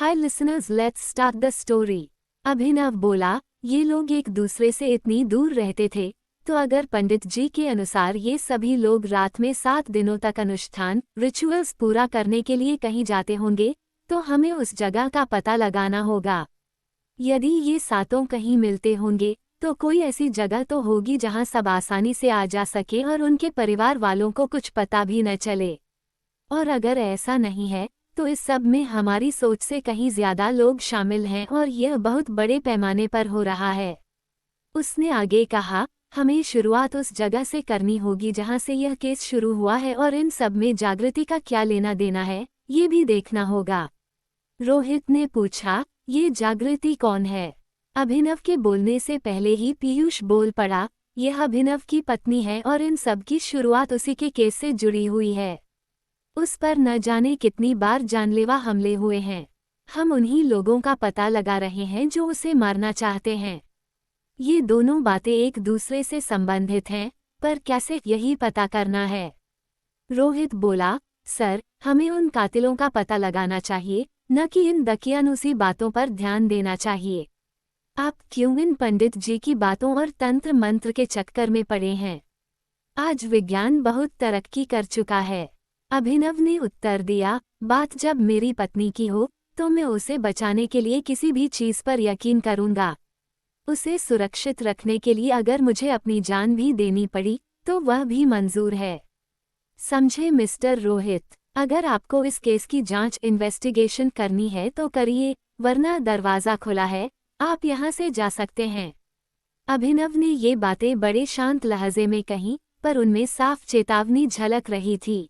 Hi listeners, let's start the story. Abhinav बोला, ये लोग एक दूसरे से इतनी दूर रहते थे, तो अगर पंडित जी के अनुसार ये सभी लोग रात में 7 दिनों तक अनुष्ठान रिचुअल्स पूरा करने के लिए कहीं जाते होंगे, तो हमें उस जगह का पता लगाना होगा। यदि ये सातों कहीं मिलते होंगे, तो कोई ऐसी जगह तो होगी जहां सब आसानी से आ जा सके और उनके परिवार वालों को कुछ पता भी न चले। और अगर ऐसा नहीं है, तो इस सब में हमारी सोच से कहीं ज्यादा लोग शामिल हैं और यह बहुत बड़े पैमाने पर हो रहा है। उसने आगे कहा, हमें शुरुआत उस जगह से करनी होगी जहां से यह केस शुरू हुआ है और इन सब में जागृति का क्या लेना देना है, ये भी देखना होगा। रोहित ने पूछा, ये जागृति कौन है? अभिनव के बोलने से पहले ही पीयूष बोल पड़ा, यह अभिनव की पत्नी है और इन सब की शुरुआत उसी के केस से जुड़ी हुई है। उस पर न जाने कितनी बार जानलेवा हमले हुए हैं। हम उन्हीं लोगों का पता लगा रहे हैं जो उसे मारना चाहते हैं। ये दोनों बातें एक दूसरे से संबंधित हैं, पर कैसे, यही पता करना है। रोहित बोला, सर, हमें उन कातिलों का पता लगाना चाहिए, न कि इन दकियानुसी बातों पर ध्यान देना चाहिए। आप क्यों इन पंडित जी की बातों और तंत्र मंत्र के चक्कर में पड़े हैं? आज विज्ञान बहुत तरक्की कर चुका है। अभिनव ने उत्तर दिया, बात जब मेरी पत्नी की हो, तो मैं उसे बचाने के लिए किसी भी चीज पर यकीन करूंगा। उसे सुरक्षित रखने के लिए अगर मुझे अपनी जान भी देनी पड़ी, तो वह भी मंजूर है। समझे मिस्टर रोहित? अगर आपको इस केस की जांच इन्वेस्टिगेशन करनी है तो करिए, वरना दरवाजा खुला है, आप यहाँ से जा सकते हैं। अभिनव ने ये बातें बड़े शांत लहजे में कहीं, पर उनमें साफ चेतावनी झलक रही थी।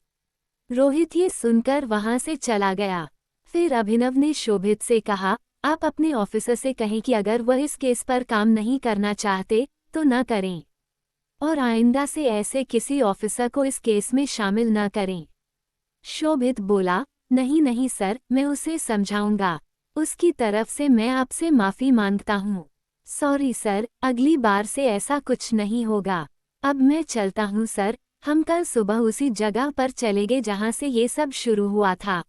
रोहित ये सुनकर वहां से चला गया। फिर अभिनव ने शोभित से कहा, आप अपने ऑफिसर से कहें कि अगर वह इस केस पर काम नहीं करना चाहते, तो न करें, और आइंदा से ऐसे किसी ऑफिसर को इस केस में शामिल न करें। शोभित बोला, नहीं नहीं सर, मैं उसे समझाऊंगा। उसकी तरफ से मैं आपसे माफी मांगता हूँ। सॉरी सर, अगली बार से ऐसा कुछ नहीं होगा। अब मैं चलता हूँ सर, हम कल सुबह उसी जगह पर चलेंगे जहाँ से ये सब शुरू हुआ था।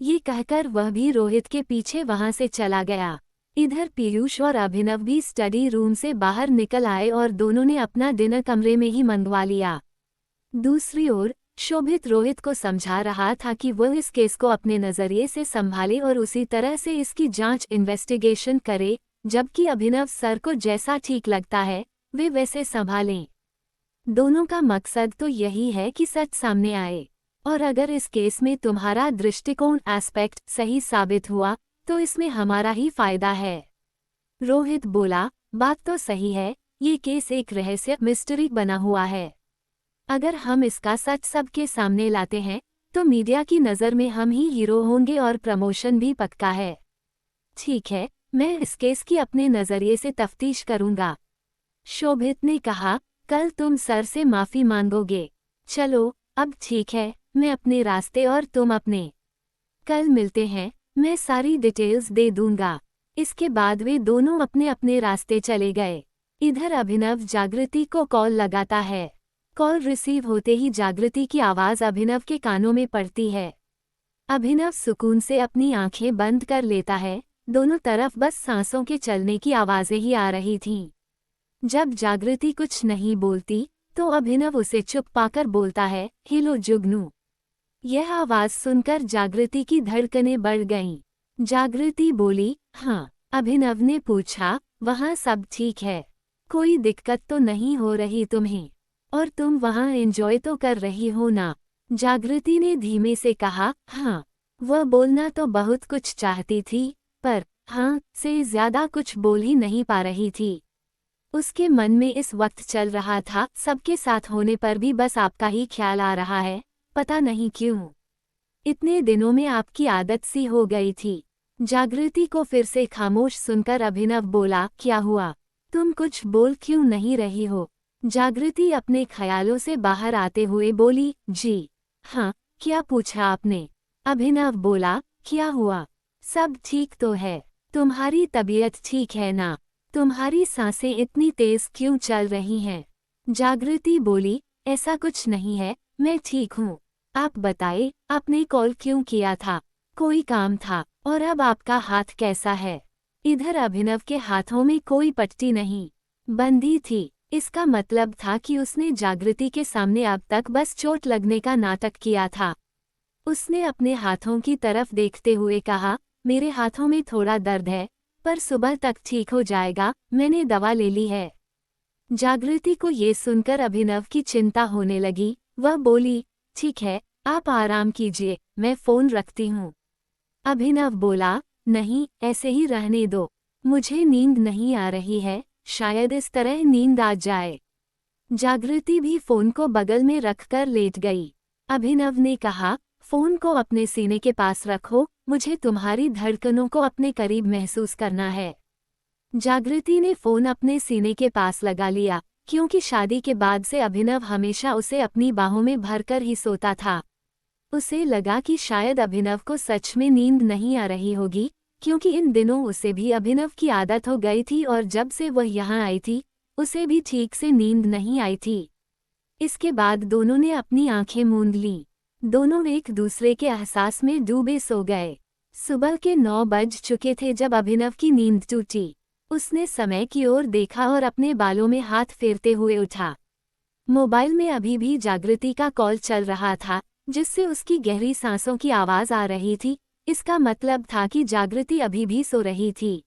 ये कहकर वह भी रोहित के पीछे वहां से चला गया। इधर पीयूष और अभिनव भी स्टडी रूम से बाहर निकल आए और दोनों ने अपना डिनर कमरे में ही मंगवा लिया। दूसरी ओर शोभित रोहित को समझा रहा था कि वह इस केस को अपने नजरिए से संभाले और उसी तरह से इसकी जांच इन्वेस्टिगेशन करे, जबकि अभिनव सर को जैसा ठीक लगता है वे वैसे संभालें। दोनों का मकसद तो यही है कि सच सामने आए, और अगर इस केस में तुम्हारा दृष्टिकोण एस्पेक्ट सही साबित हुआ, तो इसमें हमारा ही फायदा है। रोहित बोला, बात तो सही है, ये केस एक रहस्य मिस्ट्री बना हुआ है। अगर हम इसका सच सबके सामने लाते हैं, तो मीडिया की नज़र में हम ही हीरो होंगे और प्रमोशन भी पक्का है। ठीक है, मैं इस केस की अपने नज़रिए से तफ्तीश करूंगा। शोभित ने कहा, कल तुम सर से माफी मांगोगे। चलो, अब ठीक है, मैं अपने रास्ते और तुम अपने। कल मिलते हैं, मैं सारी डिटेल्स दे दूंगा। इसके बाद वे दोनों अपने अपने रास्ते चले गए। इधर अभिनव जागृति को कॉल लगाता है। कॉल रिसीव होते ही जागृति की आवाज़ अभिनव के कानों में पड़ती है। अभिनव सुकून से अपनी आंखें बंद कर लेता है। दोनों तरफ बस सांसों के चलने की आवाज़ें ही आ रही थीं। जब जागृति कुछ नहीं बोलती, तो अभिनव उसे चुप पाकर बोलता है, हेलो जुगनू। यह आवाज़ सुनकर जागृति की धड़कनें बढ़ गईं। जागृति बोली, हाँ। अभिनव ने पूछा, वहाँ सब ठीक है? कोई दिक्कत तो नहीं हो रही तुम्हें? और तुम वहाँ एंजॉय तो कर रही हो ना? जागृति ने धीमे से कहा, हाँ। वह बोलना तो बहुत कुछ चाहती थी, पर हाँ से ज़्यादा कुछ बोल ही नहीं पा रही थी। उसके मन में इस वक्त चल रहा था, सबके साथ होने पर भी बस आपका ही ख्याल आ रहा है, पता नहीं क्यों। इतने दिनों में आपकी आदत सी हो गई थी। जागृति को फिर से खामोश सुनकर अभिनव बोला, क्या हुआ? तुम कुछ बोल क्यों नहीं रही हो? जागृति अपने ख्यालों से बाहर आते हुए बोली, जी हाँ, क्या पूछा आपने? अभिनव बोला, क्या हुआ? सब ठीक तो है। तुम्हारी तबीयत ठीक है ना? तुम्हारी सांसें इतनी तेज क्यों चल रही हैं? जागृति बोली, ऐसा कुछ नहीं है, मैं ठीक हूँ। आप बताइए, आपने कॉल क्यों किया था? कोई काम था, और अब आपका हाथ कैसा है? इधर अभिनव के हाथों में कोई पट्टी नहीं बंधी थी। इसका मतलब था कि उसने जागृति के सामने अब तक बस चोट लगने का नाटक किया था। उसने अपने हाथों की तरफ देखते हुए कहा, मेरे हाथों में थोड़ा दर्द है, पर सुबह तक ठीक हो जाएगा, मैंने दवा ले ली है। जागृति को ये सुनकर अभिनव की चिंता होने लगी। वह बोली, ठीक है, आप आराम कीजिए, मैं फ़ोन रखती हूँ। अभिनव बोला, नहीं, ऐसे ही रहने दो, मुझे नींद नहीं आ रही है, शायद इस तरह नींद आ जाए। जागृति भी फ़ोन को बगल में रखकर लेट गई। अभिनव ने कहा, फ़ोन को अपने सीने के पास रखो, मुझे तुम्हारी धड़कनों को अपने करीब महसूस करना है। जागृति ने फ़ोन अपने सीने के पास लगा लिया, क्योंकि शादी के बाद से अभिनव हमेशा उसे अपनी बाहों में भरकर ही सोता था। उसे लगा कि शायद अभिनव को सच में नींद नहीं आ रही होगी, क्योंकि इन दिनों उसे भी अभिनव की आदत हो गई थी और जब से वह यहाँ आई थी, उसे भी ठीक से नींद नहीं आई थी। इसके बाद दोनों ने अपनी आंखें मूंद लीं। दोनों एक दूसरे के एहसास में डूबे सो गए। सुबह के 9 बज चुके थे जब अभिनव की नींद टूटी। उसने समय की ओर देखा और अपने बालों में हाथ फेरते हुए उठा। मोबाइल में अभी भी जागृति का कॉल चल रहा था, जिससे उसकी गहरी सांसों की आवाज़ आ रही थी। इसका मतलब था कि जागृति अभी भी सो रही थी।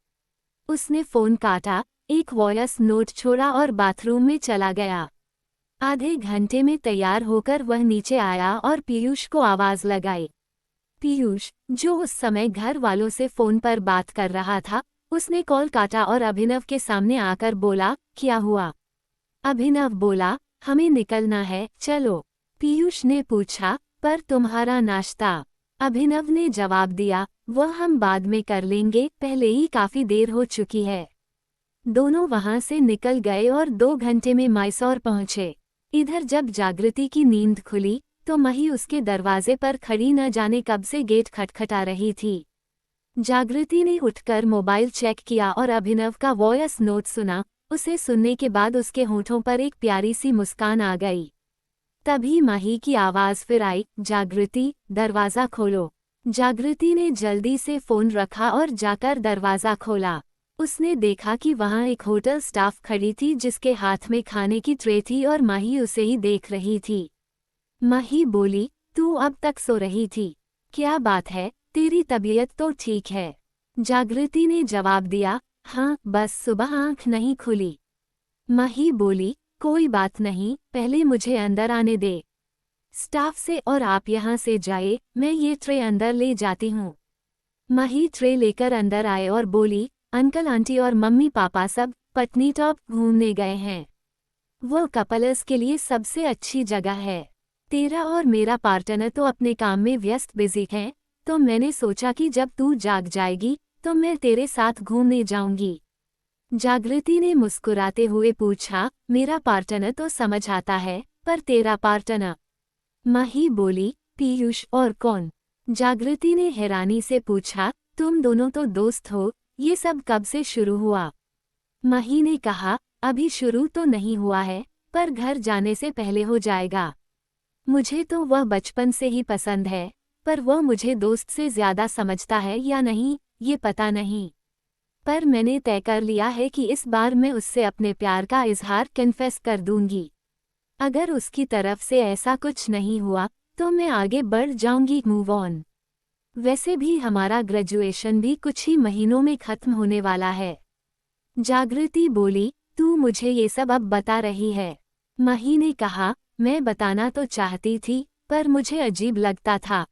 उसने फ़ोन काटा, एक वॉयस नोट छोड़ा और बाथरूम में चला गया। आधे घंटे में तैयार होकर वह नीचे आया और पीयूष को आवाज़ लगाई। पीयूष, जो उस समय घर वालों से फ़ोन पर बात कर रहा था, उसने कॉल काटा और अभिनव के सामने आकर बोला, क्या हुआ? अभिनव बोला, हमें निकलना है, चलो। पीयूष ने पूछा, पर तुम्हारा नाश्ता? अभिनव ने जवाब दिया, वह हम बाद में कर लेंगे, पहले ही काफ़ी देर हो चुकी है। दोनों वहां से निकल गए और 2 घंटे में मैसूर पहुंचे। इधर जब जागृति की नींद खुली, तो मही उसके दरवाजे पर खड़ी न जाने कब से गेट खटखटा रही थी। जागृति ने उठकर मोबाइल चेक किया और अभिनव का वॉयस नोट सुना। उसे सुनने के बाद उसके होठों पर एक प्यारी सी मुस्कान आ गई। तभी मही की आवाज़ फिर आई, जागृति, दरवाज़ा खोलो। जागृति ने जल्दी से फ़ोन रखा और जाकर दरवाज़ा खोला। उसने देखा कि वहाँ एक होटल स्टाफ खड़ी थी जिसके हाथ में खाने की ट्रे थी और मही उसे ही देख रही थी। मही बोली, तू अब तक सो रही थी? क्या बात है, तेरी तबीयत तो ठीक है? जागृति ने जवाब दिया, हाँ, बस सुबह आँख नहीं खुली। मही बोली, कोई बात नहीं, पहले मुझे अंदर आने दे। स्टाफ से और आप यहाँ से जाए, मैं ये ट्रे अंदर ले जाती हूँ। मही ट्रे लेकर अंदर आए और बोली, अंकल आंटी और मम्मी पापा सब पत्नीटॉप घूमने गए हैं। वो कपल्स के लिए सबसे अच्छी जगह है। तेरा और मेरा पार्टनर तो अपने काम में व्यस्त बिजी हैं, तो मैंने सोचा कि जब तू जाग जाएगी तो मैं तेरे साथ घूमने जाऊंगी। जागृति ने मुस्कुराते हुए पूछा, मेरा पार्टनर तो समझ आता है, पर तेरा पार्टनर? मही बोली, पीयूष और कौन? जागृति ने हैरानी से पूछा, तुम दोनों तो दोस्त हो, ये सब कब से शुरू हुआ? मही ने कहा, अभी शुरू तो नहीं हुआ है, पर घर जाने से पहले हो जाएगा। मुझे तो वह बचपन से ही पसंद है, पर वह मुझे दोस्त से ज़्यादा समझता है या नहीं, ये पता नहीं। पर मैंने तय कर लिया है कि इस बार मैं उससे अपने प्यार का इजहार कन्फेस कर दूंगी। अगर उसकी तरफ से ऐसा कुछ नहीं हुआ, तो मैं आगे बढ़ जाऊंगी, मूव ऑन। वैसे भी हमारा ग्रेजुएशन भी कुछ ही महीनों में खत्म होने वाला है। जागृति बोली, तू मुझे ये सब अब बता रही है? मही ने कहा, मैं बताना तो चाहती थी, पर मुझे अजीब लगता था।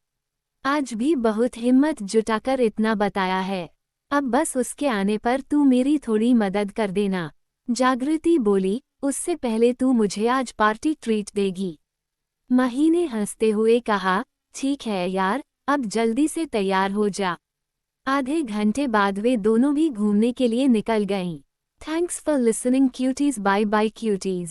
आज भी बहुत हिम्मत जुटाकर इतना बताया है। अब बस उसके आने पर तू मेरी थोड़ी मदद कर देना। जागृति बोली, उससे पहले तू मुझे आज पार्टी ट्रीट देगी। मही ने हंसते हुए कहा, ठीक है यार, अब जल्दी से तैयार हो जा। आधे घंटे बाद वे दोनों भी घूमने के लिए निकल गईं। Thanks for listening cuties, bye bye cuties.